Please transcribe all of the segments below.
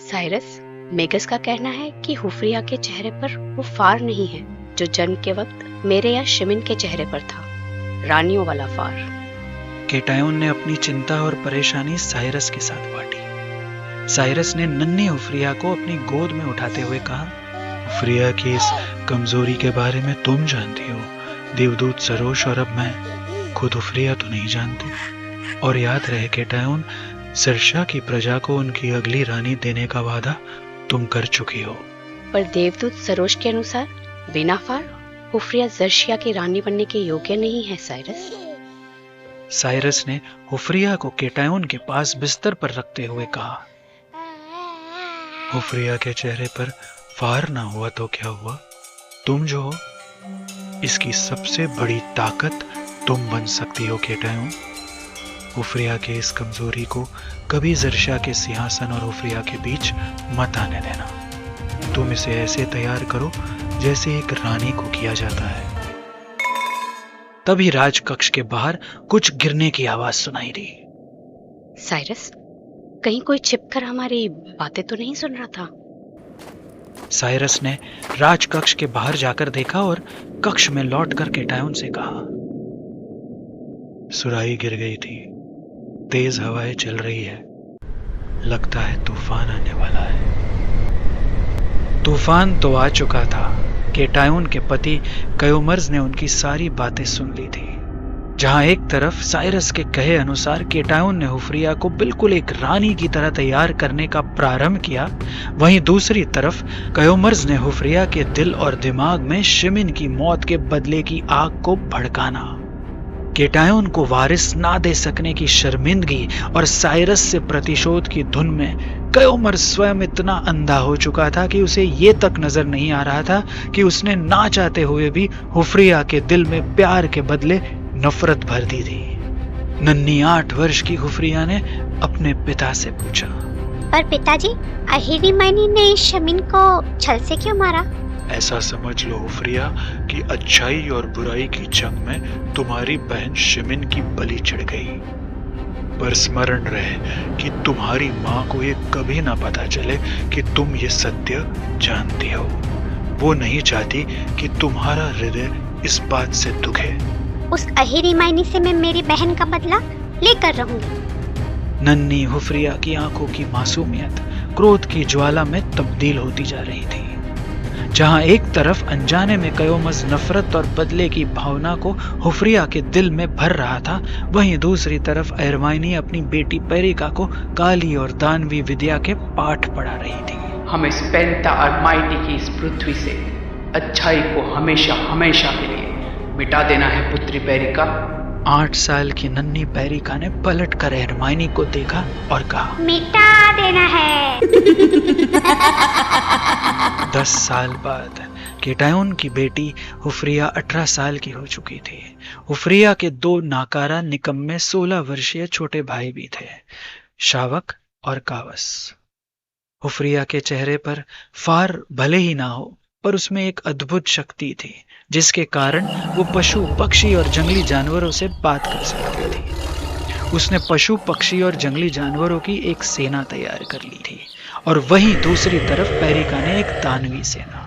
Cyrus, magus का कहना है कि हुफ्रिया के चेहरे पर वो फार नहीं है जो जन्म के वक्त मेरे या शिमिन के चेहरे पर था, रानियों वाला फार। केटायोन ने अपनी चिंता और परेशानी साइरस के साथ बांटी। साइरस ने नन्ही हुफ्रिया को अपनी गोद में उठाते हुए कहा, हुफ्रिया की इस कमजोरी के बारे में तुम जानती हो, देवदूत सरोश और अब मैं खुद हुफ्रिया तो नहीं जानती। और याद रहे केटायोन, जर्शिया की प्रजा को उनकी अगली रानी देने का वादा तुम कर चुकी हो। पर देवदूत सरोश के अनुसार बिना फार हुफ्रिया जर्शिया की रानी बनने के योग्य नहीं है। साइरस ने हुफ्रिया को केटायोन के पास बिस्तर पर रखते हुए कहा, हुफ्रिया के चेहरे पर फार ना हुआ तो क्या हुआ, तुम जो हो इसकी सबसे बड़ी ताकत तुम बन सकती हो केटायोन। हुफ्रिया के इस कमजोरी को कभी जर्शिया के सिंहासन और हुफ्रिया के बीच मत आने देना। तुम इसे ऐसे तैयार करो जैसे एक रानी को किया जाता है। तभी राजकक्ष के बाहर कुछ गिरने की आवाज सुनाई दी। साइरस, कहीं कोई छिपकर हमारी बातें तो नहीं सुन रहा था? साइरस ने राजकक्ष के बाहर जाकर देखा और कक्ष में लौटकर केटायोन से कहा, सुराही गिर गई थी, तेज हवाएं चल रही है, लगता है तूफान आने वाला है। तूफान तो आ चुका था। केटायोन के पति कयोमर्स ने उनकी सारी बातें सुन ली थी। जहां एक तरफ साइरस के कहे अनुसार केटायोन ने हुफ्रिया को बिल्कुल एक रानी की तरह तैयार करने का प्रारंभ किया, वहीं दूसरी तरफ कयोमर्स ने हुफ्रिया के दिल और दिमाग में शिमिन की मौत के बदले की आग को भड़काना। केटायोन को वारिस ना दे सकने की शर्मिंदगी और साइरस से प्रतिशोध की धुन में कयोमर्स स्वयं इतना अंधा हो चुका था कि उसे ये तक नजर नहीं आ रहा था कि उसने ना चाहते हुए भी हुफ्रिया के दिल में प्यार के बदले नफरत भर दी थी। नन्ही 8 वर्ष की हुफ्रिया ने अपने पिता से पूछा, पर पिताजी, अहिरिमानी ने शमीन को छल से क्यों मारा? ऐसा समझ लो हुफ्रिया कि अच्छाई और बुराई की जंग में तुम्हारी बहन शिमिन की बलि चढ़ गई। पर स्मरण रहे कि तुम्हारी माँ को ये कभी ना पता चले कि तुम ये सत्य जानती हो। वो नहीं चाहती कि तुम्हारा हृदय इस बात से दुखे। उस अहिरिमानी से मैं मेरी बहन का बदला लेकर रहूंगी। नन्ही हुफ्रिया की आंखों की मासूमियत क्रोध की ज्वाला में तब्दील होती जा रही थी। जहां एक तरफ अनजाने में कयोमर्स नफरत और बदले की भावना को हुफ्रिया के दिल में भर रहा था, वहीं दूसरी तरफ अहिरमानी अपनी बेटी पेरिका को काली और दानवी विद्या के पाठ पढ़ा रही थी। हमें स्पेंता और माइटी की इस पृथ्वी से अच्छाई को हमेशा हमेशा के लिए मिटा देना है पुत्री पेरिका। 8 साल की नन्ही पेरिका ने पलट कर अहिरमानी को देखा और कहा, मिटा देना है। 10 साल बाद केटायोन की बेटी हुफ्रिया 18 साल की हो चुकी थी। हुफ्रिया के 2 नाकारा निकम्मे 16 वर्षीय छोटे भाई भी थे, शावक और कावस। हुफ्रिया के चेहरे पर फार भले ही ना हो, पर उसमें एक अद्भुत शक्ति थी जिसके कारण वो पशु, पक्षी और जंगली जानवरों से बात कर सकती थी। उसने पशु, पक्षी और जंगली जानवरों की एक सेना तैयार कर ली थी और वहीं दूसरी तरफ पेरिका ने एक दानवी सेना।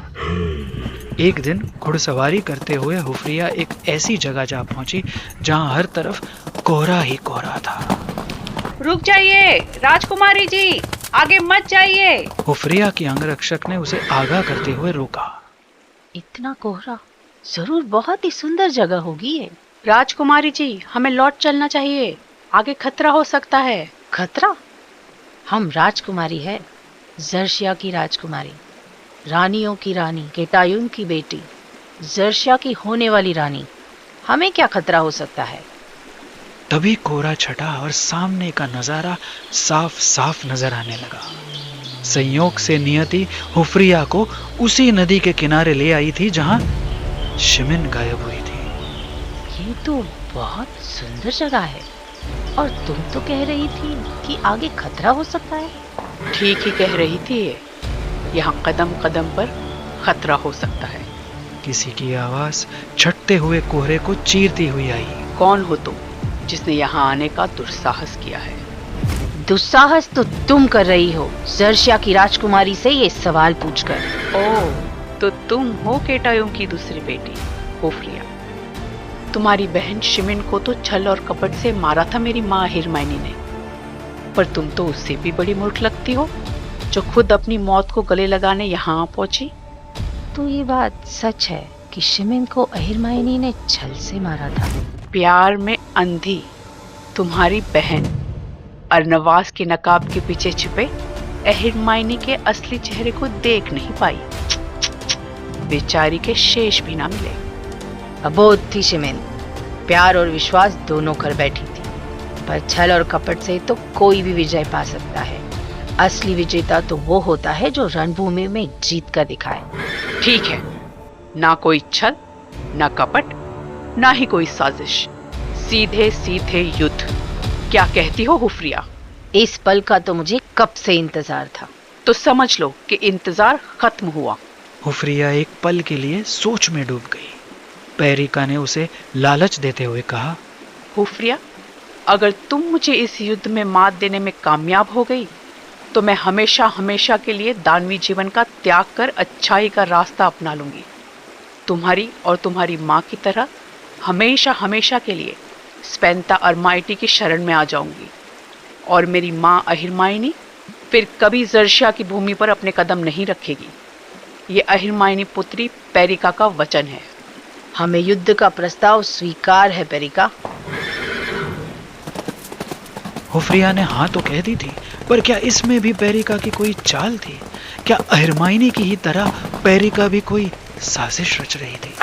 एक दिन घुड़सवारी करते हुए हुफ्रिया एक ऐसी जगह जा पहुंची जहां हर तरफ कोहरा ही कोहरा था। रुक जाइए राजकुमारी जी, आगे मत जाइए। हुफ्रिया की अंगरक्षक ने उसे आगाह करते हुए रोका। इतना कोहरा, जरूर बहुत ही सुंदर जगह होगी ये। राजकुमारी जी, हमें लौट चलना चाहिए, आगे खतरा हो सकता है। खतरा? हम राजकुमारी है, जर्शिया की राजकुमारी, रानियों की रानी, केटायोन की बेटी, जर्शिया की होने वाली रानी, हमें क्या खतरा हो सकता है? तभी कोहरा छटा और सामने का नजारा साफ साफ नजर आने लगा। संयोग से नियति हुफ्रिया को उसी नदी के किनारे ले आई थी जहां शिमिन गायब हुई थी। ये तो बहुत सुंदर जगह है, और तुम तो कह रही थी कि आगे खतरा हो सकता है। ठीक ही कह रही थी ये, यहाँ कदम कदम पर खतरा हो सकता है। किसी की आवाज छटते हुए कोहरे को चीरती हुई आई। कौन हो तुम जिसने यहाँ आने का दुस्साहस किया है? दुस्साहस तो तुम कर रही हो जर्शिया की राजकुमारी से ये सवाल पूछकर। ओह, तो तुम हो केटायुम की दूसरी बेटी होफ्रिया। तुम्हारी बहन शिमिन को तो छल और कपट से मारा था मेरी माँ हिरमाइनी ने, पर तुम तो उससे भी बड़ी मूर्ख लगती हो जो खुद अपनी मौत को गले लगाने यहाँ पहुंची। तो ये बात सच है कि शिमिन को अहिरमाइनी ने छल से मारा था? प्यार में अंधी तुम्हारी बहन अर्नवास के नकाब के पीछे छिपे अहिरमाइनी के असली चेहरे को देख नहीं पाई। बेचारी के शेष भी ना मिले। अबोध थी शिमिन, प्यार और विश्वास दोनों कर बैठी थी, पर छल और कपट से तो कोई भी विजय पा सकता है। असली विजेता तो वो होता है जो रणभूमि में जीत कर दिखाए। ठीक है, ना कोई छल, ना कपट, ना ही कोई साजिश, सीधे सीधे युद्ध। क्या कहती हो हुफ्रिया? इस पल का तो मुझे कब से इंतजार था। तो समझ लो कि इंतजार खत्म हुआ। हुफ्रिया एक पल के लिए सोच में डूब गई। पेरिका ने उसे लालच देते हुए कहा, हुफ्रिया, अगर तुम मुझे इस युद्ध में मात देने में कामयाब हो गई तो मैं हमेशा हमेशा के लिए दानवी जीवन का त्याग कर अच्छाई का रास्ता अपना लूंगी। तुम्हारी और तुम्हारी माँ की तरह हमेशा हमेशा के लिए स्पेंता अरमाइटी की शरण में आ जाऊंगी, और मेरी माँ अहिरमाइनी फिर कभी जर्शिया की भूमि पर अपने कदम नहीं रखेगी। ये अहिरमाइनी पुत्री पेरिका का वचन है। हमें युद्ध का प्रस्ताव स्वीकार है पेरिका। हुफ्रिया ने हाँ तो कह दी थी, पर क्या इसमें भी पेरिका की कोई चाल थी? क्या अहिरमाइनी की ही तरह पेरिका भी कोई साजिश रच रही थी?